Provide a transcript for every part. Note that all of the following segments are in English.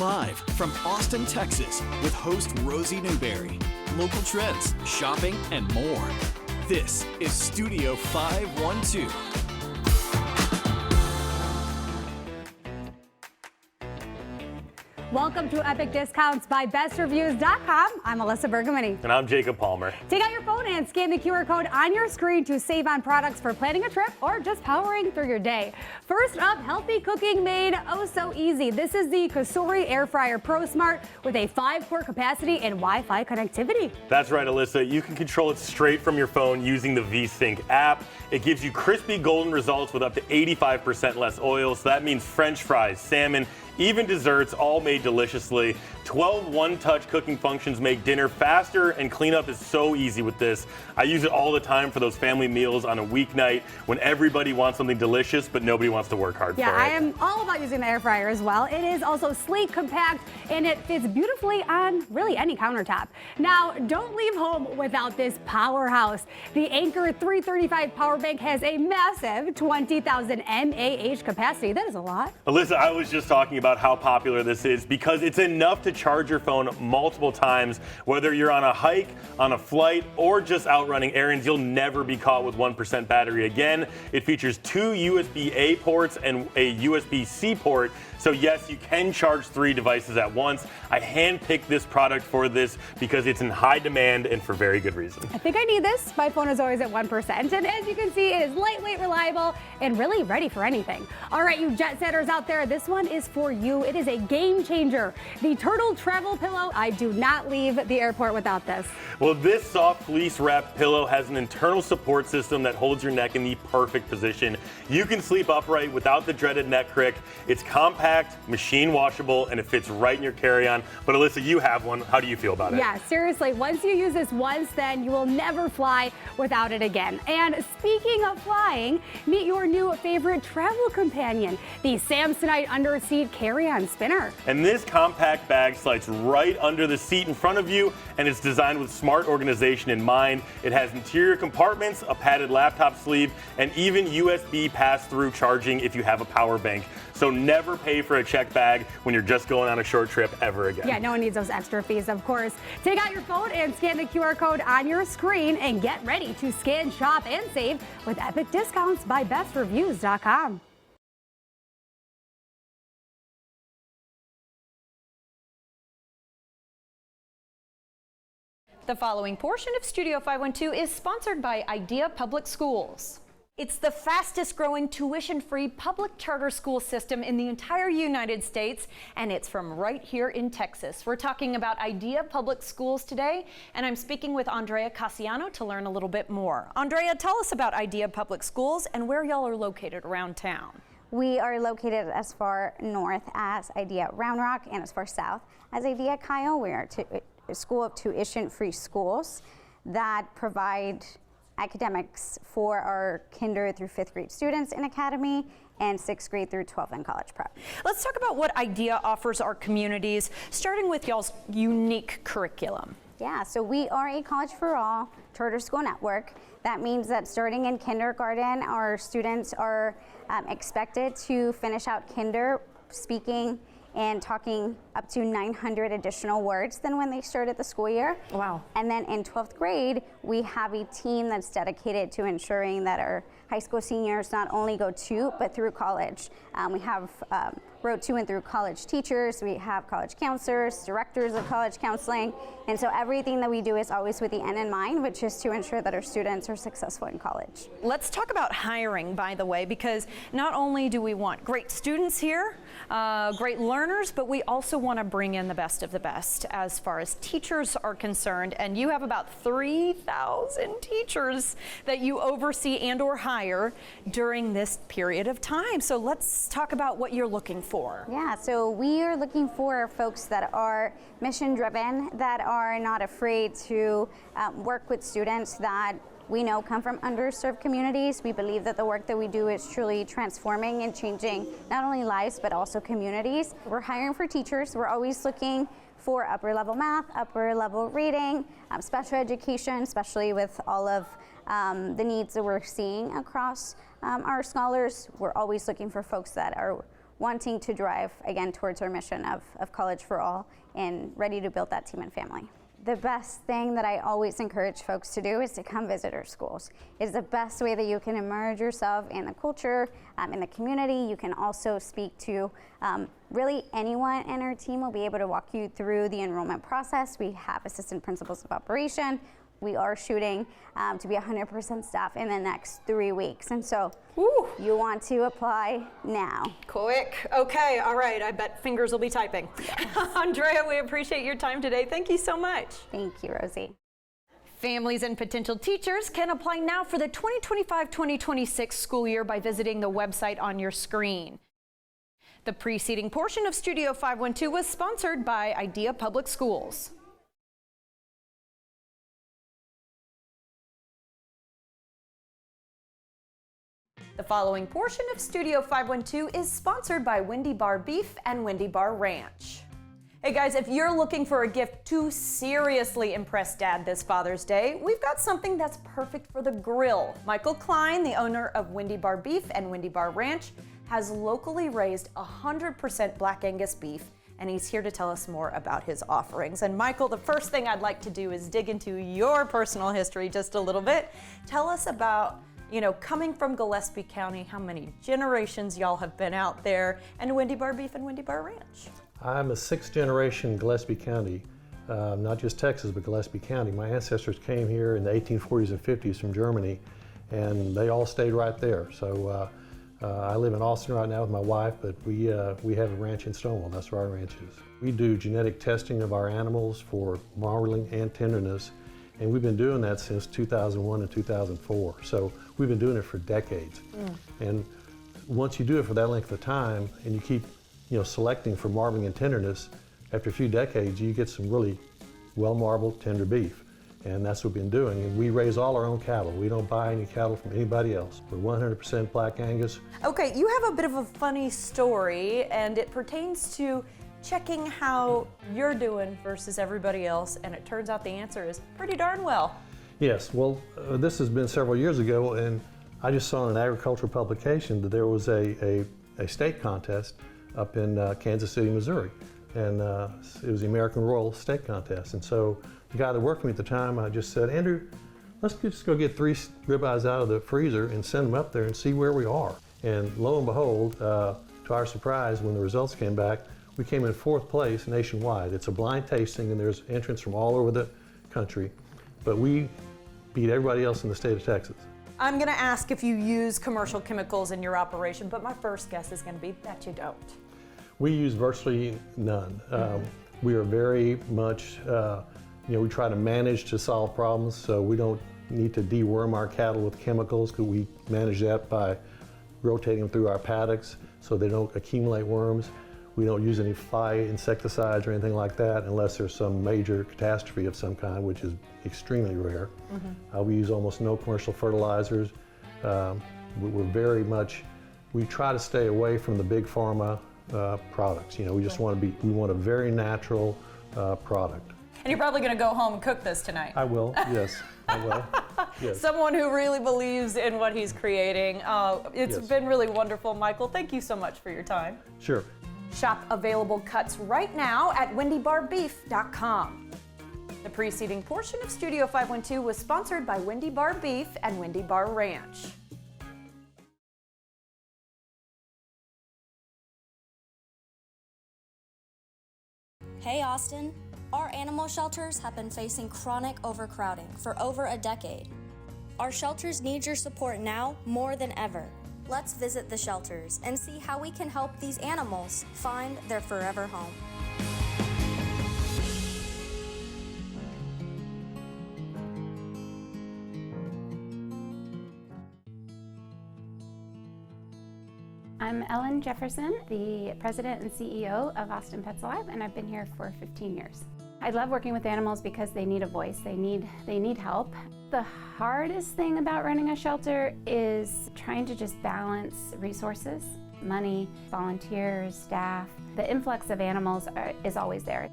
Live from Austin, Texas, with host Rosie Newberry. Local trends, shopping, and more. This is Studio 512. Welcome to Epic Discounts by BestReviews.com. I'm Alyssa Bergamini. And I'm Jacob Palmer. Take out your phone and scan the QR code on your screen to save on products for planning a trip or just powering through your day. First up, healthy cooking made oh so easy. This is the Cosori Air Fryer Pro Smart with a 5-quart capacity and Wi-Fi connectivity. That's right, Alyssa. You can control it straight from your phone using the VSync app. It gives you crispy golden results with up to 85% less oil. So that means French fries, salmon, even desserts, all made deliciously. 12 one-touch cooking functions make dinner faster, and cleanup is so easy with this. I use it all the time for those family meals on a weeknight when everybody wants something delicious, but nobody wants to work hard for it. Yeah, I am all about using the air fryer as well. It is also sleek, compact, and it fits beautifully on really any countertop. Now, don't leave home without this powerhouse. The Anker 335 power bank has a massive 20,000 mAh capacity. That is a lot. Alyssa, I was just talking about how popular this is because it's enough to charge your phone multiple times. Whether you're on a hike, on a flight, or just out running errands, you'll never be caught with 1% battery again. It features 2 USB-A ports and a USB-C port. So yes, you can charge 3 devices at once. I handpicked this product for this because it's in high demand and for very good reason. I think I need this. My phone is always at 1%. And as you can see, it is lightweight, reliable, and really ready for anything. All right, you jet setters out there, this one is for you. It is a game changer. The Turtle Travel Pillow. I do not leave the airport without this. Well, this soft fleece wrapped pillow has an internal support system that holds your neck in the perfect position. You can sleep upright without the dreaded neck crick. It's compact, machine washable, and it fits right in your carry-on. But Alyssa, you have one. How do you feel about it? Yeah, seriously, once you use this once, then you will never fly without it again. And speaking of flying, meet your new favorite travel companion, the Samsonite Underseat Carry-On Spinner. And this compact bag slides right under the seat in front of you, and it's designed with smart organization in mind. It has interior compartments, a padded laptop sleeve, and even USB pass-through charging if you have a power bank. So never pay for a check bag when you're just going on a short trip ever again. Yeah, no one needs those extra fees, of course. Take out your phone and scan the QR code on your screen and get ready to scan, shop, and save with Epic Discounts by BestReviews.com. The following portion of Studio 512 is sponsored by Idea Public Schools. It's the fastest growing tuition-free public charter school system in the entire United States, and it's from right here in Texas. We're talking about Idea Public Schools today, and I'm speaking with Andrea Cassiano to learn a little bit more. Andrea, tell us about Idea Public Schools and where y'all are located around town. We are located as far north as Idea Round Rock and as far south as Idea Kyle. We are a school of tuition-free schools that provide academics for our kinder through 5th grade students in academy and 6th grade through 12th in college prep. Let's talk about what Idea offers our communities, starting with y'all's unique curriculum. Yeah, so we are a College for All charter school network. That means that starting in kindergarten, our students are expected to finish out kinder speaking and talking up to 900 additional words than when they started the school year. Wow. And then in 12th grade, we have a team that's dedicated to ensuring that our high school seniors not only go to, but through college. We have road to and through college teachers, we have college counselors, directors of college counseling, and so everything that we do is always with the end in mind, which is to ensure that our students are successful in college. Let's talk about hiring, by the way, because not only do we want great students here, great learners, but we also want to bring in the best of the best as far as teachers are concerned, and you have about 3,000 teachers that you oversee and or hire during this period of time. So let's talk about what you're looking for. Yeah, so we are looking for folks that are mission driven, that are not afraid to work with students that we know come from underserved communities. We believe that the work that we do is truly transforming and changing not only lives, but also communities. We're hiring for teachers. We're always looking for upper level math, upper level reading, special education, especially with all of the needs that we're seeing across our scholars. We're always looking for folks that are wanting to drive, again, towards our mission of College for All and ready to build that team and family. The best thing that I always encourage folks to do is to come visit our schools. It's the best way that you can immerse yourself in the culture, in the community. You can also speak to really anyone in our team will be able to walk you through the enrollment process. We have assistant principals of operation. We are shooting to be 100% staff in the next 3 weeks. And so you want to apply now. Quick. Okay. All right. I bet fingers will be typing. Yes. Andrea, we appreciate your time today. Thank you so much. Thank you, Rosie. Families and potential teachers can apply now for the 2025-2026 school year by visiting the website on your screen. The preceding portion of Studio 512 was sponsored by Idea Public Schools. The following portion of Studio 512 is sponsored by Wendy Bar Beef and Wendy Bar Ranch. Hey guys, if you're looking for a gift to seriously impress Dad this Father's Day, we've got something that's perfect for the grill. Michael Klein, the owner of Wendy Bar Beef and Wendy Bar Ranch, has locally raised 100% Black Angus beef, and he's here to tell us more about his offerings. And Michael, the first thing I'd like to do is dig into your personal history just a little bit. Tell us about, coming from Gillespie County, how many generations y'all have been out there, and Wendy Bar Beef and Wendy Bar Ranch. I'm a 6th generation Gillespie County, not just Texas, but Gillespie County. My ancestors came here in the 1840s and 50s from Germany, and they all stayed right there. So I live in Austin right now with my wife, but we have a ranch in Stonewall. That's where our ranch is. We do genetic testing of our animals for marbling and tenderness, and we've been doing that since 2001 and 2004. So we've been doing it for decades. And once you do it for that length of time, and you keep selecting for marbling and tenderness, after a few decades, you get some really well-marbled, tender beef. And that's what we've been doing. And we raise all our own cattle. We don't buy any cattle from anybody else. We're 100% Black Angus. Okay, you have a bit of a funny story, and it pertains to checking how you're doing versus everybody else, and it turns out the answer is pretty darn well. Yes, well, this has been several years ago, and I just saw in an agricultural publication that there was a state contest up in Kansas City, Missouri. And it was the American Royal Steak Contest. And so the guy that worked with me at the time, I just said, Andrew, let's just go get 3 ribeyes out of the freezer and send them up there and see where we are. And lo and behold, to our surprise, when the results came back, we came in 4th place nationwide. It's a blind tasting, and there's entrants from all over the country. But we beat everybody else in the state of Texas. I'm going to ask if you use commercial chemicals in your operation, but my first guess is going to be that you don't. We use virtually none. We are very much, we try to manage to solve problems, so we don't need to deworm our cattle with chemicals, because we manage that by rotating them through our paddocks so they don't accumulate worms. We don't use any fly insecticides or anything like that unless there's some major catastrophe of some kind, which is extremely rare. We use almost no commercial fertilizers. We're very much, we try to stay away from the big pharma products. We just want a very natural product. And you're probably going to go home and cook this tonight. I will, yes, I will. Yes. Someone who really believes in what he's creating. It's been really wonderful, Michael. Thank you so much for your time. Sure. Shop available cuts right now at wendybarbeef.com. The preceding portion of Studio 512 was sponsored by Wendy Bar Beef and Wendy Bar Ranch. Hey Austin, our animal shelters have been facing chronic overcrowding for over a decade. Our shelters need your support now more than ever. Let's visit the shelters and see how we can help these animals find their forever home. I'm Ellen Jefferson, the president and CEO of Austin Pets Alive, and I've been here for 15 years. I love working with animals because they need a voice, they need help. The hardest thing about running a shelter is trying to just balance resources, money, volunteers, staff. The influx of animals is always there.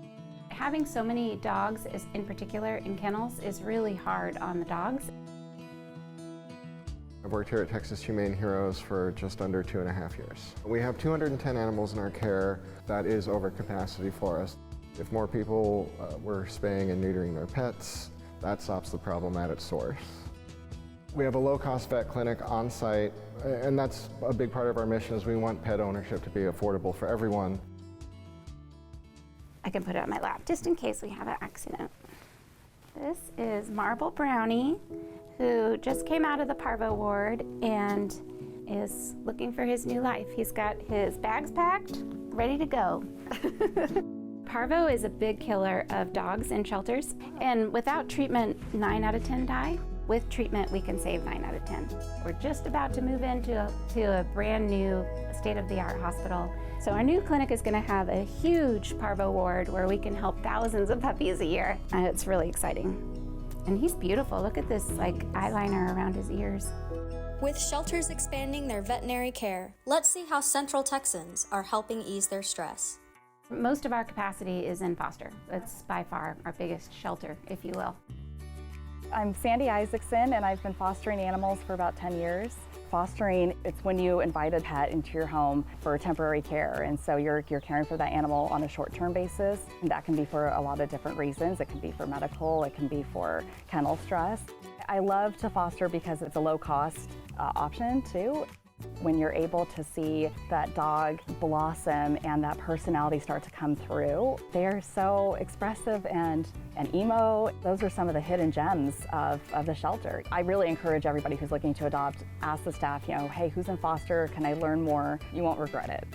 Having so many dogs, in particular in kennels, is really hard on the dogs. I've worked here at Texas Humane Heroes for just under 2.5 years. We have 210 animals in our care. That is over capacity for us. If more people were spaying and neutering their pets, that stops the problem at its source. We have a low-cost vet clinic on site, and that's a big part of our mission is we want pet ownership to be affordable for everyone. I can put it on my lap just in case we have an accident. This is Marble Brownie, who just came out of the Parvo ward and is looking for his new life. He's got his bags packed, ready to go. Parvo is a big killer of dogs in shelters, and without treatment, 9 out of 10 die. With treatment, we can save 9 out of 10. We're just about to move into a brand new state-of-the-art hospital. So our new clinic is gonna have a huge Parvo ward where we can help thousands of puppies a year. And it's really exciting. And he's beautiful. Look at this like eyeliner around his ears. With shelters expanding their veterinary care, let's see how Central Texans are helping ease their stress. Most of our capacity is in foster. It's by far our biggest shelter, if you will. I'm Sandy Isaacson, and I've been fostering animals for about 10 years. Fostering, it's when you invite a pet into your home for temporary care, and so you're caring for that animal on a short-term basis. And that can be for a lot of different reasons. It can be for medical, it can be for kennel stress. I love to foster because it's a low-cost option too. When you're able to see that dog blossom and that personality start to come through, they're so expressive and emo. Those are some of the hidden gems of the shelter. I really encourage everybody who's looking to adopt, ask the staff, hey, who's in foster? Can I learn more? You won't regret it.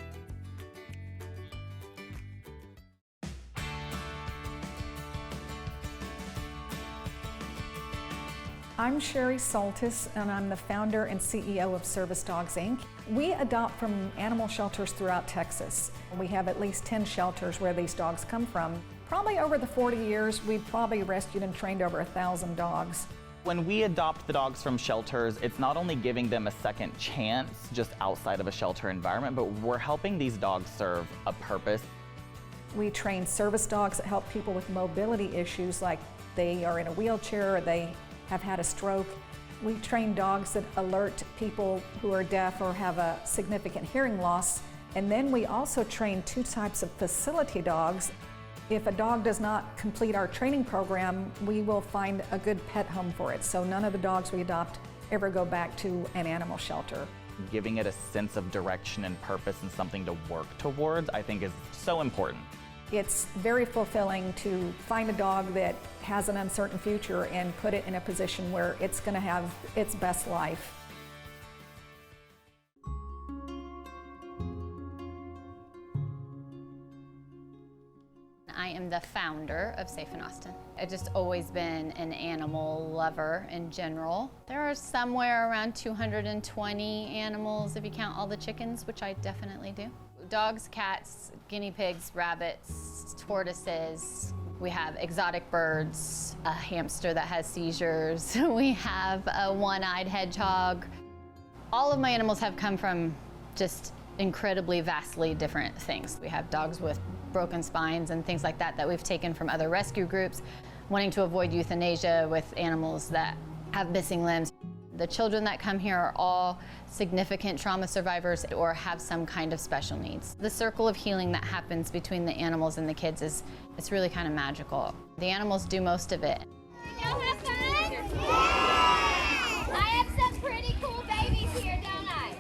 I'm Sherry Soltis, and I'm the founder and CEO of Service Dogs, Inc. We adopt from animal shelters throughout Texas. We have at least 10 shelters where these dogs come from. Probably over the 40 years, we've probably rescued and trained over 1,000 dogs. When we adopt the dogs from shelters, it's not only giving them a second chance just outside of a shelter environment, but we're helping these dogs serve a purpose. We train service dogs that help people with mobility issues, like they are in a wheelchair or they have had a stroke. We train dogs that alert people who are deaf or have a significant hearing loss. And then we also train 2 types of facility dogs. If a dog does not complete our training program, we will find a good pet home for it. So none of the dogs we adopt ever go back to an animal shelter. Giving it a sense of direction and purpose and something to work towards, I think is so important. It's very fulfilling to find a dog that has an uncertain future and put it in a position where it's going to have its best life. I am the founder of Safe in Austin. I've just always been an animal lover in general. There are somewhere around 220 animals if you count all the chickens, which I definitely do. Dogs, cats, guinea pigs, rabbits, tortoises. We have exotic birds, a hamster that has seizures. We have a one-eyed hedgehog. All of my animals have come from just incredibly, vastly different things. We have dogs with broken spines and things like that that we've taken from other rescue groups, wanting to avoid euthanasia with animals that have missing limbs. The children that come here are all significant trauma survivors or have some kind of special needs. The circle of healing that happens between the animals and the kids it's really kind of magical. The animals do most of it. Y'all have fun? Yeah! I have some pretty cool babies here, don't I?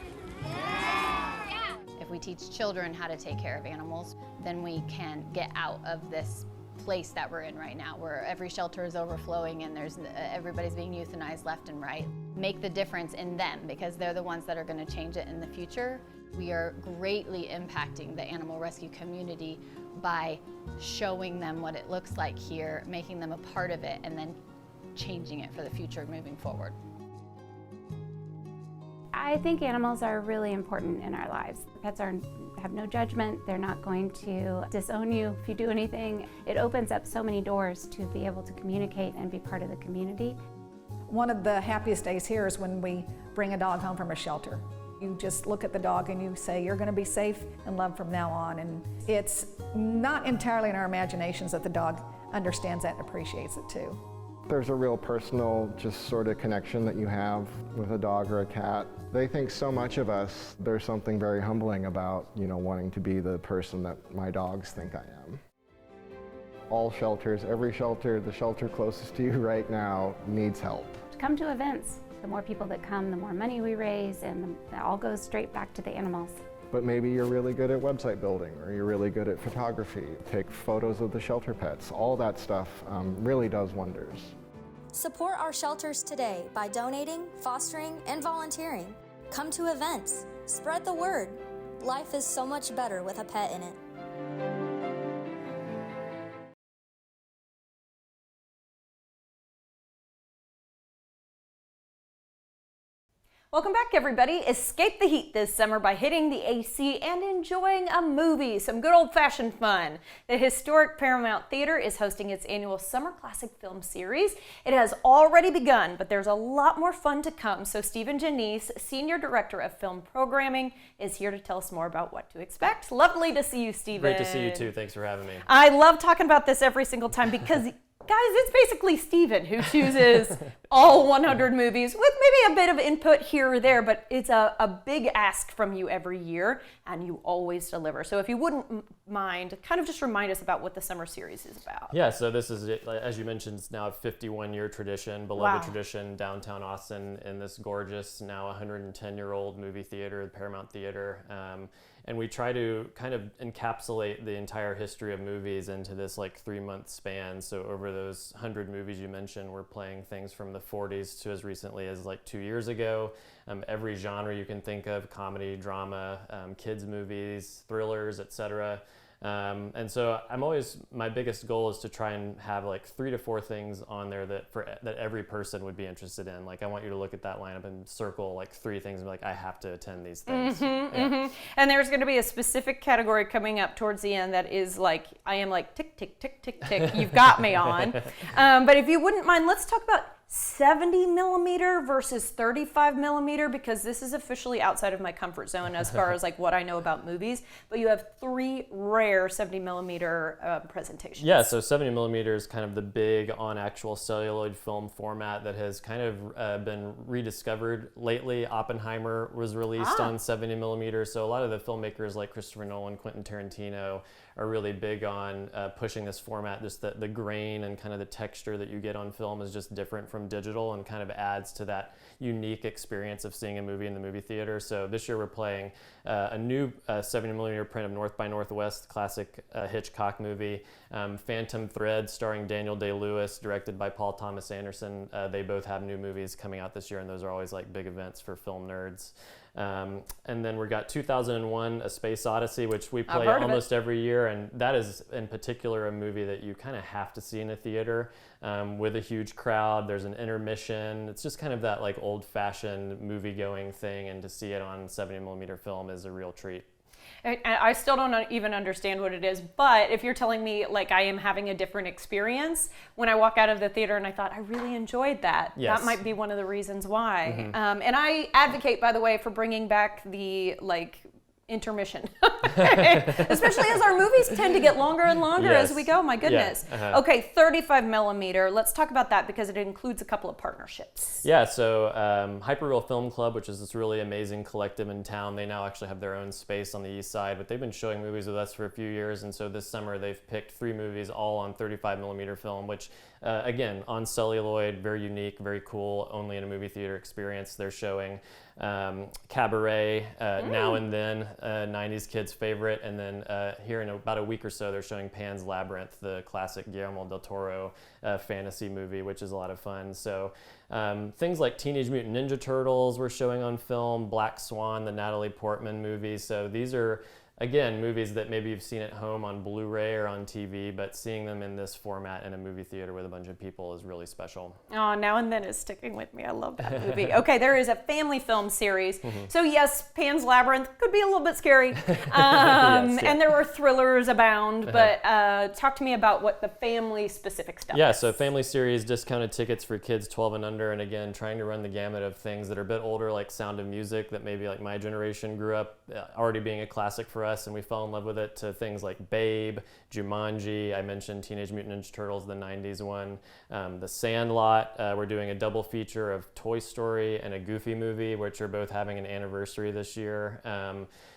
Yeah! If we teach children how to take care of animals, then we can get out of this place that we're in right now, where every shelter is overflowing and everybody's being euthanized left and right. Make the difference in them, because they're the ones that are going to change it in the future. We are greatly impacting the animal rescue community by showing them what it looks like here, making them a part of it, and then changing it for the future moving forward. I think animals are really important in our lives. Pets have no judgment. They're not going to disown you if you do anything. It opens up so many doors to be able to communicate and be part of the community. One of the happiest days here is when we bring a dog home from a shelter. You just look at the dog and you say, you're going to be safe and loved from now on. And it's not entirely in our imaginations that the dog understands that and appreciates it too. There's a real personal, just sort of connection that you have with a dog or a cat. They think so much of us. There's something very humbling about, wanting to be the person that my dogs think I am. All shelters, every shelter, the shelter closest to you right now needs help. Come to events. The more people that come, the more money we raise, and that all goes straight back to the animals. But maybe you're really good at website building, or you're really good at photography. Take photos of the shelter pets. All that stuff really does wonders. Support our shelters today by donating, fostering, and volunteering. Come to events. Spread the word. Life is so much better with a pet in it. Welcome back, everybody. Escape the heat this summer by hitting the AC and enjoying a movie, some good old-fashioned fun. The historic Paramount Theater is hosting its annual Summer Classic Film Series. It has already begun, but there's a lot more fun to come. So Stephen Janice, Senior Director of Film Programming, is here to tell us more about what to expect. Lovely to see you, Stephen. Great to see you, too. Thanks for having me. I love talking about this every single time because guys, it's basically Stephen who chooses all 100 movies with maybe a bit of input here or there, but it's a big ask from you every year, and you always deliver. So if you wouldn't mind, kind of just remind us about what the summer series is about. Yeah, so this is, as you mentioned, it's now a 51-year tradition, beloved tradition, downtown Austin, in this gorgeous, now 110-year-old movie theater, the Paramount Theater. And we try to kind of encapsulate the entire history of movies into this 3-month span. So over those 100 movies you mentioned, we're playing things from the 40s to as recently as 2 years ago. Every genre you can think of: comedy, drama, kids movies, thrillers, etc. And so my biggest goal is to try and have 3 to 4 things on there that every person would be interested in. I want you to look at that lineup and circle 3 things and be like, I have to attend these things. And there's going to be a specific category coming up towards the end that is I am tick, tick, tick, tick, tick, you've got me on. But if you wouldn't mind, let's talk about 70 millimeter versus 35 millimeter, because this is officially outside of my comfort zone as far as what I know about movies, but you have 3 rare 70 millimeter presentations. Yeah, so 70 millimeter is kind of the big on actual celluloid film format that has kind of been rediscovered lately. Oppenheimer was released on 70 millimeter, so a lot of the filmmakers like Christopher Nolan, Quentin Tarantino are really big on pushing this format. Just the grain and kind of the texture that you get on film is just different from digital and kind of adds to that unique experience of seeing a movie in the movie theater. So this year we're playing a new 70 millimeter print of North by Northwest, classic Hitchcock movie. Phantom Thread, starring Daniel Day-Lewis, directed by Paul Thomas Anderson. They both have new movies coming out this year, and those are always big events for film nerds. And then we got 2001: A Space Odyssey, which we play almost every year, and that is in particular a movie that you kind of have to see in a theater with a huge crowd. There's an intermission. It's just kind of that old-fashioned movie-going thing, and to see it on 70 millimeter film is a real treat. I still don't even understand what it is, but if you're telling me I am having a different experience when I walk out of the theater and I thought I really enjoyed that, that might be one of the reasons why. And I advocate, by the way, for bringing back the intermission, especially as our movies tend to get longer and longer as we go. My goodness. Okay, 35 millimeter. Let's talk about that because it includes a couple of partnerships. Yeah, so Hyperreal Film Club, which is this really amazing collective in town, they now actually have their own space on the east side, but they've been showing movies with us for a few years, and so this summer they've picked 3 movies all on 35 millimeter film, which again, on celluloid, very unique, very cool, only in a movie theater experience. They're showing Cabaret, Now and Then, 90s kids favorite, and then here in about a week or so they're showing Pan's Labyrinth, the classic Guillermo del Toro fantasy movie, which is a lot of fun. So things like Teenage Mutant Ninja Turtles we're showing on film, Black Swan, the Natalie Portman movie. So these are, again, movies that maybe you've seen at home on Blu-ray or on TV, but seeing them in this format in a movie theater with a bunch of people is really special. Oh, Now and Then is sticking with me. I love that movie. Okay, there is a family film series. So yes, Pan's Labyrinth could be a little bit scary. And there are thrillers abound, but talk to me about what the family specific stuff is. Yeah, so family series, discounted tickets for kids 12 and under, and again, trying to run the gamut of things that are a bit older, like Sound of Music, that maybe my generation grew up already being a classic for for us, and we fell in love with it, to things like Babe, Jumanji, I mentioned Teenage Mutant Ninja Turtles, the 90s one, The Sandlot. We're doing a double feature of Toy Story and a Goofy movie, which are both having an anniversary this year.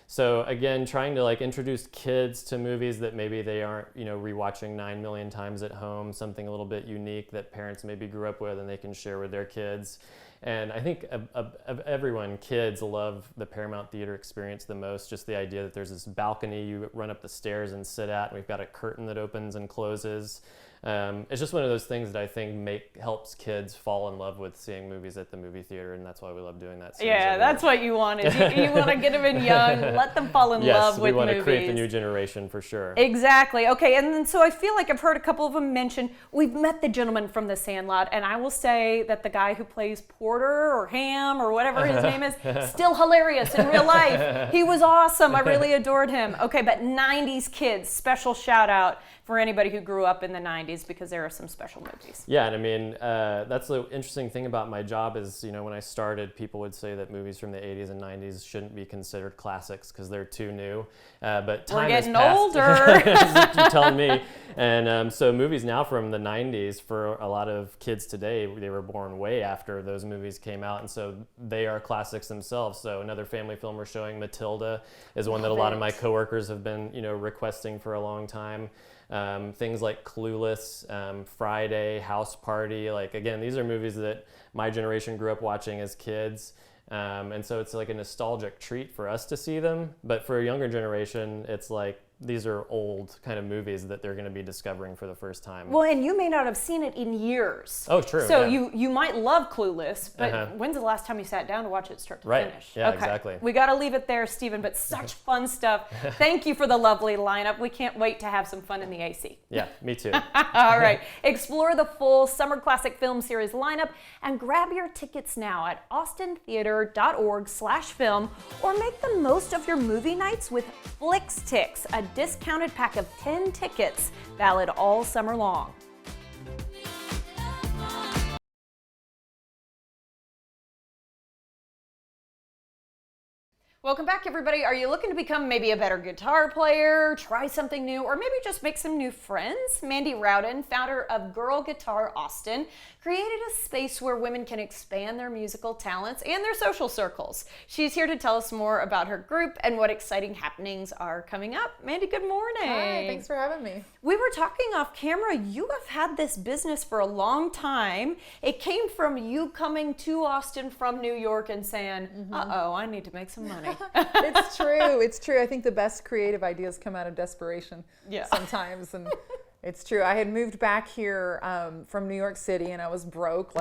So again, trying to like introduce kids to movies that maybe they aren't, rewatching 9 million times at home, something a little bit unique that parents maybe grew up with and they can share with their kids. And I think of everyone, kids love the Paramount Theater experience the most. Just the idea that there's this balcony you run up the stairs and sit at, and we've got a curtain that opens and closes. It's just one of those things that I think helps kids fall in love with seeing movies at the movie theater, and that's why we love doing that series. Yeah, that's what you want. Is you want to get them in young, let them fall in love with movies. Yes, we want to create the new generation for sure. Exactly. Okay, and then so I feel like I've heard a couple of them mention, we've met the gentleman from The Sandlot, and I will say that the guy who plays Porter or Ham or whatever his name is, still hilarious in real life. He was awesome. I really adored him. Okay, but 90s kids, special shout out for anybody who grew up in the 90s, because there are some special movies. Yeah, and I mean, that's the interesting thing about my job is, when I started, people would say that movies from the 80s and 90s shouldn't be considered classics because they're too new. But time We're getting has older. passed, you're telling me. And so movies now from the 90s, for a lot of kids today, they were born way after those movies came out, and so they are classics themselves. So another family film we're showing, Matilda, is one that a lot of my coworkers have been, requesting for a long time. Things like Clueless, Friday, House Party, again, these are movies that my generation grew up watching as kids. And so it's like a nostalgic treat for us to see them. But for a younger generation, it's like these are old kind of movies that they're going to be discovering for the first time. Well, and you may not have seen it in years. Oh, true. So yeah. you might love Clueless, but when's the last time you sat down to watch it start to finish? Yeah, okay. Exactly. We got to leave it there, Stephen, but such fun stuff. Thank you for the lovely lineup. We can't wait to have some fun in the AC. Yeah, me too. All right. Explore the full Summer Classic Film Series lineup and grab your tickets now at austintheater.org/film, or make the most of your movie nights with FlixTix, a discounted pack of 10 tickets valid all summer long. Welcome back, everybody. Are you looking to become maybe a better guitar player, try something new, or maybe just make some new friends? Mandy Rowden, founder of Girl Guitar Austin, created a space where women can expand their musical talents and their social circles. She's here to tell us more about her group and what exciting happenings are coming up. Mandy, good morning. Hi, thanks for having me. We were talking off camera. You have had this business for a long time. It came from you coming to Austin from New York and saying, uh-oh, I need to make some money. It's true. It's true. I think the best creative ideas come out of desperation sometimes. And it's true. I had moved back here from New York City, and I was broke,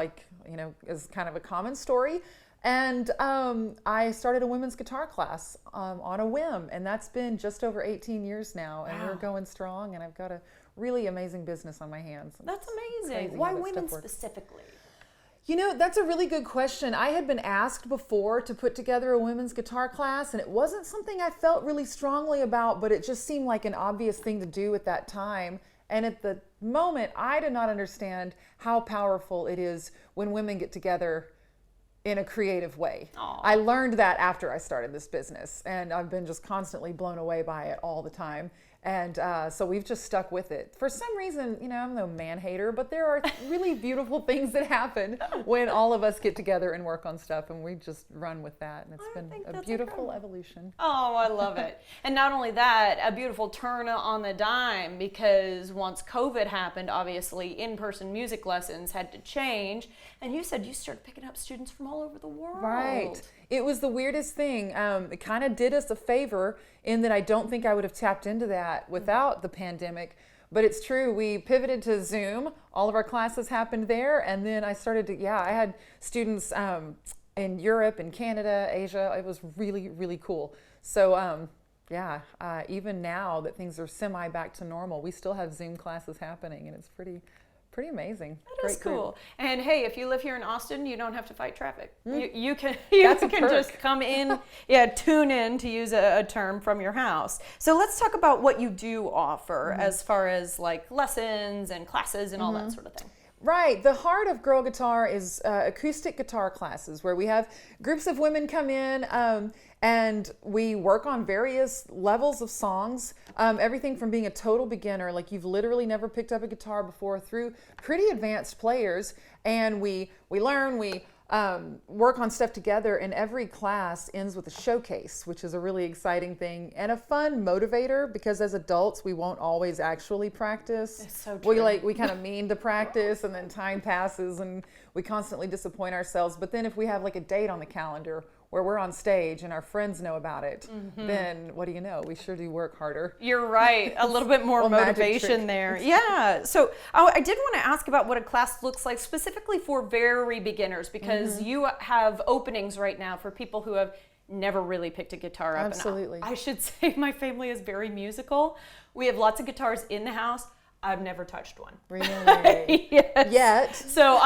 is kind of a common story. And I started a women's guitar class on a whim, and that's been just over 18 years now, and we're going strong, and I've got a really amazing business on my hands. That's amazing. Why women specifically? That's a really good question. I had been asked before to put together a women's guitar class, and it wasn't something I felt really strongly about, but it just seemed like an obvious thing to do at that time. And at the moment, I did not understand how powerful it is when women get together in a creative way. Aww. I learned that after I started this business, and I've been just constantly blown away by it all the time. And so we've just stuck with it. For some reason, I'm no man hater, but there are really beautiful things that happen when all of us get together and work on stuff, and we just run with that. And it's been a beautiful evolution. Oh, I love it. And not only that, a beautiful turn on the dime, because once COVID happened, obviously in-person music lessons had to change. And you said you started picking up students from all over the world. Right. It was the weirdest thing. It kind of did us a favor in that I don't think I would have tapped into that without the pandemic. But it's true. We pivoted to Zoom. All of our classes happened there. And then I started to, I had students in Europe and Canada, Asia. It was really, really cool. So, even now that things are semi back to normal, we still have Zoom classes happening, and it's pretty amazing. That is cool. And hey, if you live here in Austin, you don't have to fight traffic. You can just come in, tune in, to use a term, from your house. So let's talk about what you do offer as far as like lessons and classes and all that sort of thing. Right. The heart of Girl Guitar is acoustic guitar classes where we have groups of women come in and we work on various levels of songs. Everything from being a total beginner, like you've literally never picked up a guitar before, through pretty advanced players. And we learn, we work on stuff together, and every class ends with a showcase, which is a really exciting thing and a fun motivator, because as adults we won't always actually practice. It's so true. We kind of mean to practice, and then time passes and we constantly disappoint ourselves. But then if we have like a date on the calendar where we're on stage and our friends know about it, then what do you know? We sure do work harder. You're right. A little bit more motivation there. Yeah. So I did want to ask about what a class looks like specifically for very beginners, because you have openings right now for people who have never really picked a guitar up. Absolutely. And I should say my family is very musical. We have lots of guitars in the house. I've never touched one. Really? Yes. Yet. So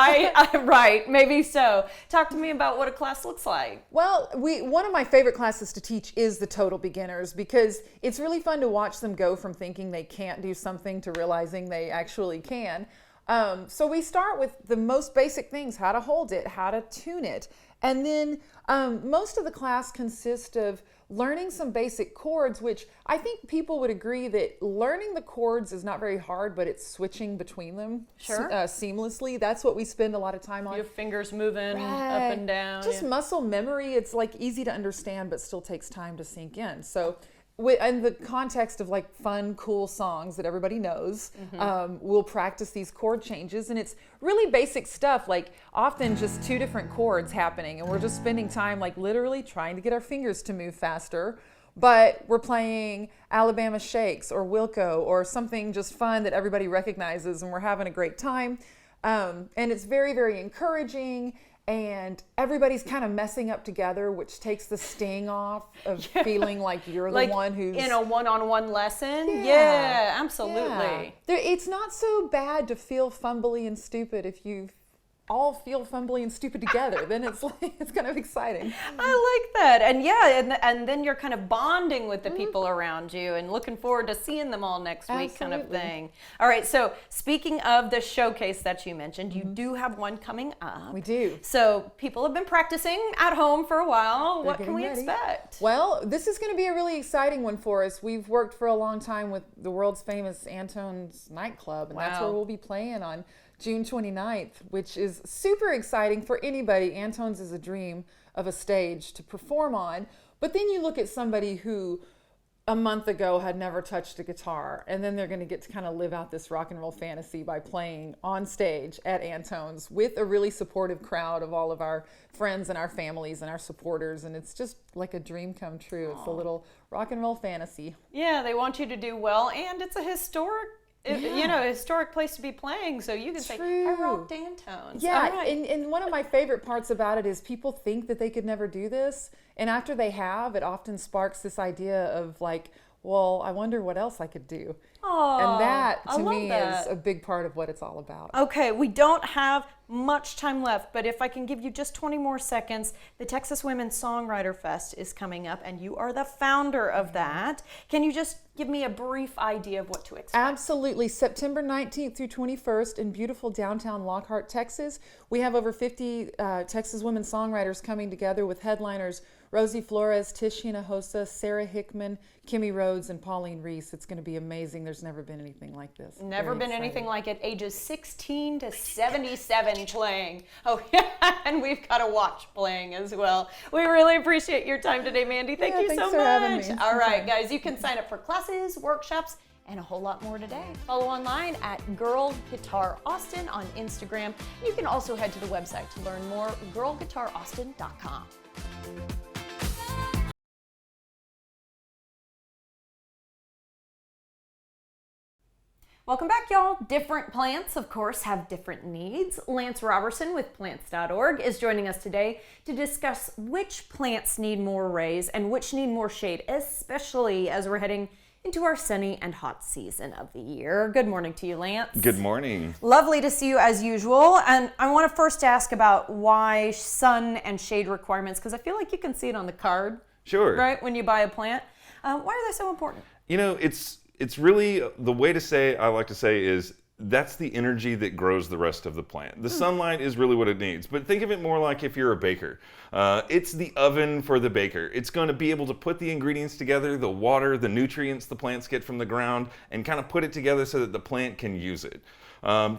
right, maybe so. Talk to me about what a class looks like. Well, one of my favorite classes to teach is the total beginners, because it's really fun to watch them go from thinking they can't do something to realizing they actually can. So we start with the most basic things: how to hold it, how to tune it. And then most of the class consists of learning some basic chords, which I think people would agree that learning the chords is not very hard, but it's switching between them seamlessly. That's what we spend a lot of time on. Your fingers moving up and down. Just muscle memory. It's like easy to understand, but still takes time to sink in. So in the context of like fun, cool songs that everybody knows, we'll practice these chord changes, and it's really basic stuff, like often just two different chords happening, and we're just spending time like literally trying to get our fingers to move faster, but we're playing Alabama Shakes or Wilco or something just fun that everybody recognizes, and we're having a great time. And it's very, very encouraging. And everybody's kind of messing up together, which takes the sting off of feeling like you're the one who's in a one-on-one lesson. Yeah, absolutely. Yeah. It's not so bad to feel fumbly and stupid if you all feel fumbly and stupid together. Then it's kind of exciting. I like that. And and then you're kind of bonding with the people around you and looking forward to seeing them all next week, kind of thing. All right, so speaking of the showcase that you mentioned, you do have one coming up. We do. So people have been practicing at home for a while. What can we expect? Well, this is going to be a really exciting one for us. We've worked for a long time with the world's famous Antone's nightclub, and that's where we'll be playing on June 29th, which is super exciting for anybody. Antone's is a dream of a stage to perform on. But then you look at somebody who a month ago had never touched a guitar, and then they're going to get to kind of live out this rock and roll fantasy by playing on stage at Antone's with a really supportive crowd of all of our friends and our families and our supporters, and it's just like a dream come true. It's a little rock and roll fantasy. Yeah, they want you to do well, and it's a historic historic place to be playing, so you can say, I rocked Antone's. Yeah, and one of my favorite parts about it is people think that they could never do this, and after they have, it often sparks this idea of like, well, I wonder what else I could do. And that, to me, is a big part of what it's all about. Okay, we don't have much time left, but if I can give you just 20 more seconds, the Texas Women's Songwriter Fest is coming up, and you are the founder of that. Can you just give me a brief idea of what to expect? Absolutely. September 19th through 21st in beautiful downtown Lockhart, Texas. We have over 50 Texas women songwriters coming together with headliners Rosie Flores, Tish Hinojosa, Sarah Hickman, Kimmy Rhodes, and Pauline Reese. It's going to be amazing. There's never been anything like this. Never been anything like it. Ages 16 to 77 playing. Oh, yeah, and we've got a watch playing as well. We really appreciate your time today, Mandy. Thank you so much. Having me. All right, guys, you can sign up for classes, workshops, and a whole lot more today. Follow online at Girl Guitar Austin on Instagram. You can also head to the website to learn more, girlguitaraustin.com. Welcome back, y'all. Different plants, of course, have different needs. Lance Robertson with plants.org is joining us today to discuss which plants need more rays and which need more shade, especially as we're heading into our sunny and hot season of the year. Good morning to you, Lance. Good morning. Lovely to see you as usual. And I want to first ask about why sun and shade requirements, because I feel like you can see it on the card. Sure. Right, when you buy a plant. Why are they so important? You know, it's really, the way to say, I like to say, is that's the energy that grows the rest of the plant. The sunlight is really what it needs. But think of it more like if you're a baker. It's the oven for the baker. It's going to be able to put the ingredients together, the water, the nutrients the plants get from the ground, and kind of put it together so that the plant can use it.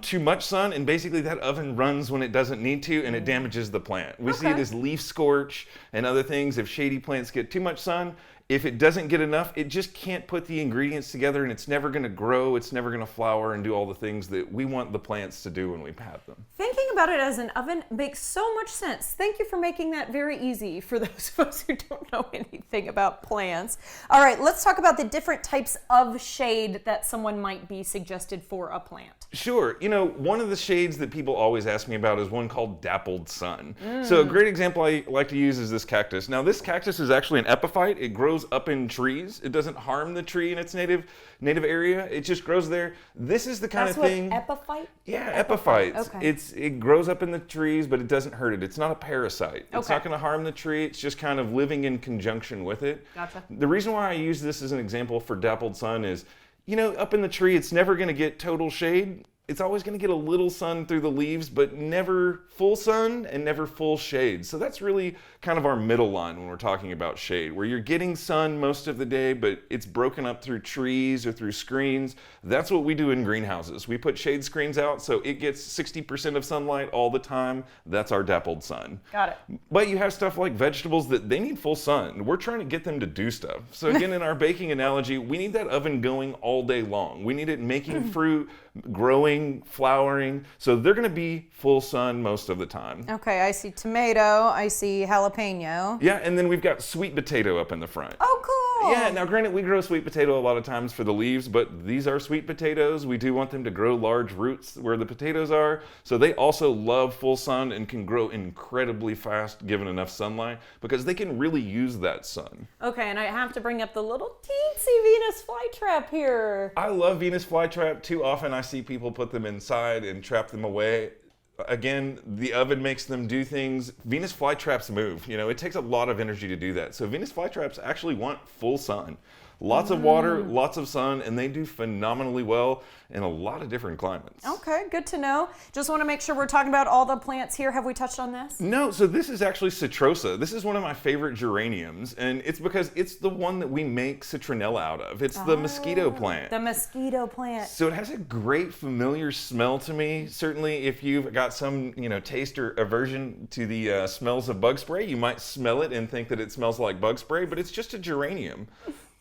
Too much sun, and basically that oven runs when it doesn't need to, and it damages the plant. We see it as leaf scorch and other things. If shady plants get too much sun, if it doesn't get enough, it just can't put the ingredients together, and it's never going to grow, it's never going to flower and do all the things that we want the plants to do when we have them. Thinking about it as an oven makes so much sense. Thank you for making that very easy for those of us who don't know anything about plants. All right, let's talk about the different types of shade that someone might be suggested for a plant. Sure. You know, one of the shades that people always ask me about is one called dappled sun. So a great example I like to use is this cactus. Now, this cactus is actually an epiphyte. It grows up in trees. It doesn't harm the tree in its native area. It just grows there. This is the kind of thing. That's what epiphyte? Yeah, epiphytes. Okay. It grows up in the trees, but it doesn't hurt it. It's not a parasite. It's not going to harm the tree. It's just kind of living in conjunction with it. Gotcha. The reason why I use this as an example for dappled sun is, you know, up in the tree, it's never going to get total shade. It's always going to get a little sun through the leaves, but never full sun and never full shade. So that's really kind of our middle line when we're talking about shade, where you're getting sun most of the day, but it's broken up through trees or through screens. That's what we do in greenhouses. We put shade screens out so it gets 60% of sunlight all the time. That's our dappled sun. Got it. But you have stuff like vegetables that they need full sun. We're trying to get them to do stuff. So again, in our baking analogy, we need that oven going all day long. We need it making fruit, growing, flowering. So they're going to be full sun most of the time. Okay, I see tomato, I see jalapeno. Yeah, and then we've got sweet potato up in the front. Oh, cool. Yeah, now granted, we grow sweet potato a lot of times for the leaves, but these are sweet potatoes. We do want them to grow large roots where the potatoes are. So they also love full sun and can grow incredibly fast given enough sunlight because they can really use that sun. Okay, and I have to bring up the little teensy Venus flytrap here. I love Venus flytrap. Too often I see people put them inside and trap them away. Again, the oven makes them do things. Venus flytraps move. You know, it takes a lot of energy to do that. So Venus flytraps actually want full sun. Lots of water, lots of sun, and they do phenomenally well in a lot of different climates. Okay, good to know. Just want to make sure we're talking about all the plants here. Have we touched on this? No, so this is actually Citrosa. This is one of my favorite geraniums, and it's because it's the one that we make citronella out of. It's the mosquito plant. The mosquito plant. So it has a great familiar smell to me. Certainly if you've got some, taste or aversion to the smells of bug spray, you might smell it and think that it smells like bug spray, but it's just a geranium.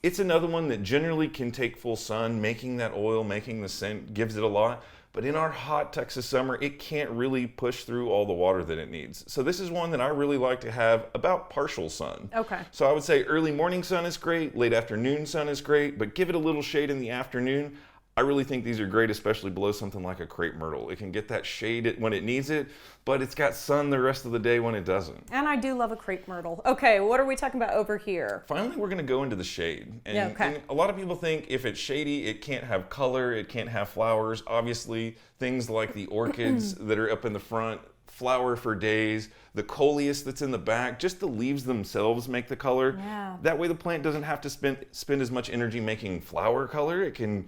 It's another one that generally can take full sun, making that oil, making the scent, gives it a lot. But in our hot Texas summer, it can't really push through all the water that it needs. So this is one that I really like to have about partial sun. Okay. So I would say early morning sun is great, late afternoon sun is great, but give it a little shade in the afternoon. I really think these are great, especially below something like a crepe myrtle. It can get that shade when it needs it, but it's got sun the rest of the day when it doesn't. And I do love a crepe myrtle. Okay, what are we talking about over here? Finally, we're gonna go into the shade. And a lot of people think if it's shady, it can't have color, it can't have flowers. Obviously, things like the orchids that are up in the front flower for days. The coleus that's in the back, just the leaves themselves make the color. Yeah. That way the plant doesn't have to spend as much energy making flower color. It can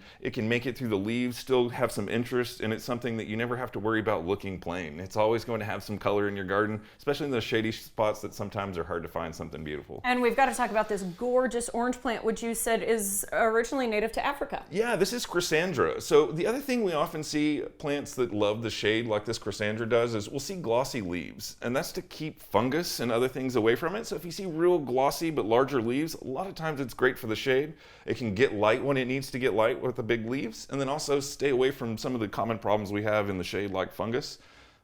make it through the leaves, still have some interest, and it's something that you never have to worry about looking plain. It's always going to have some color in your garden, especially in those shady spots that sometimes are hard to find something beautiful. And we've got to talk about this gorgeous orange plant, which you said is originally native to Africa. Yeah, this is Chrysandra. So the other thing we often see plants that love the shade like this Chrysandra does is we'll see glossy leaves, and that's to keep fungus and other things away from it. So if you see real glossy but larger leaves, a lot of times it's great for the shade. It can get light when it needs to get light with the big leaves, and then also stay away from some of the common problems we have in the shade like fungus.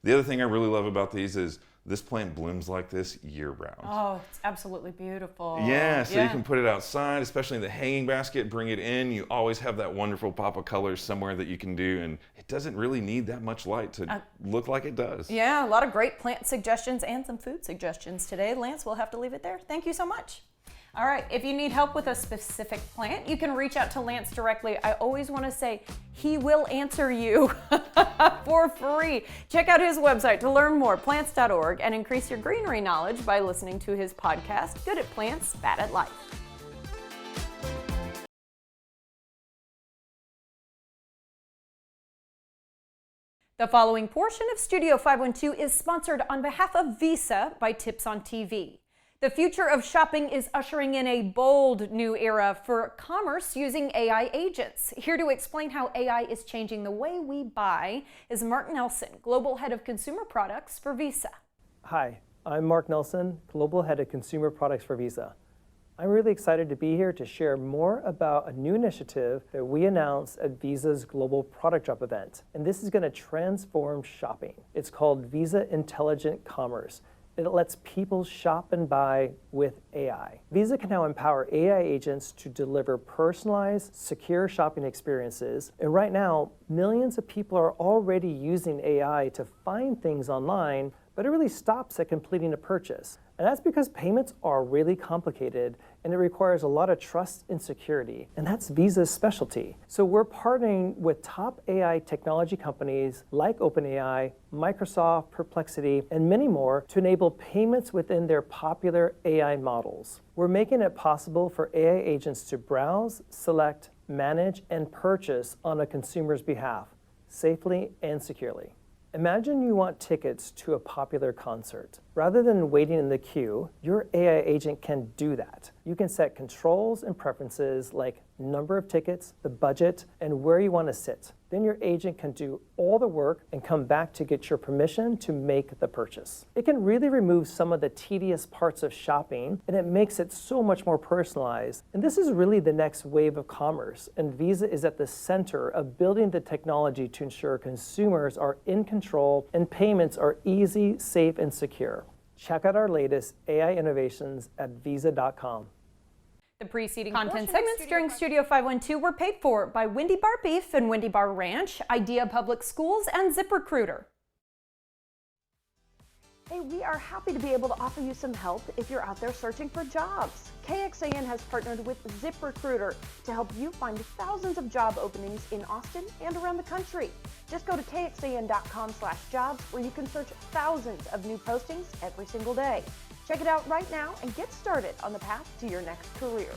The other thing I really love about these is this plant blooms like this year-round. Oh, it's absolutely beautiful. Yeah, so you can put it outside, especially in the hanging basket, bring it in. You always have that wonderful pop of color somewhere that you can do, and it doesn't really need that much light to look like it does. Yeah, a lot of great plant suggestions and some food suggestions today. Lance, we'll have to leave it there. Thank you so much. All right, if you need help with a specific plant, you can reach out to Lance directly. I always want to say he will answer you for free. Check out his website to learn more, plants.org, and increase your greenery knowledge by listening to his podcast, Good at Plants, Bad at Life. The following portion of Studio 512 is sponsored on behalf of Visa by Tips on TV. The future of shopping is ushering in a bold new era for commerce using AI agents. Here to explain how AI is changing the way we buy is Mark Nelson, Global Head of Consumer Products for Visa. Hi, I'm Mark Nelson, Global Head of Consumer Products for Visa. I'm really excited to be here to share more about a new initiative that we announced at Visa's Global Product Drop event. And this is going to transform shopping. It's called Visa Intelligent Commerce. It lets people shop and buy with AI. Visa can now empower AI agents to deliver personalized, secure shopping experiences. And right now, millions of people are already using AI to find things online, but it really stops at completing a purchase. And that's because payments are really complicated and it requires a lot of trust and security. And that's Visa's specialty. So we're partnering with top AI technology companies like OpenAI, Microsoft, Perplexity, and many more to enable payments within their popular AI models. We're making it possible for AI agents to browse, select, manage, and purchase on a consumer's behalf, safely and securely. Imagine you want tickets to a popular concert. Rather than waiting in the queue, your AI agent can do that. You can set controls and preferences like number of tickets, the budget, and where you want to sit. Then your agent can do all the work and come back to get your permission to make the purchase. It can really remove some of the tedious parts of shopping, and it makes it so much more personalized. And this is really the next wave of commerce, and Visa is at the center of building the technology to ensure consumers are in control and payments are easy, safe, and secure. Check out our latest AI innovations at visa.com. The preceding content segments during Studio 512 were paid for by Wendy Bar Beef and Wendy Bar Ranch, Idea Public Schools, and ZipRecruiter. Hey, we are happy to be able to offer you some help if you're out there searching for jobs. KXAN has partnered with ZipRecruiter to help you find thousands of job openings in Austin and around the country. Just go to kxan.com/jobs where you can search thousands of new postings every single day. Check it out right now and get started on the path to your next career.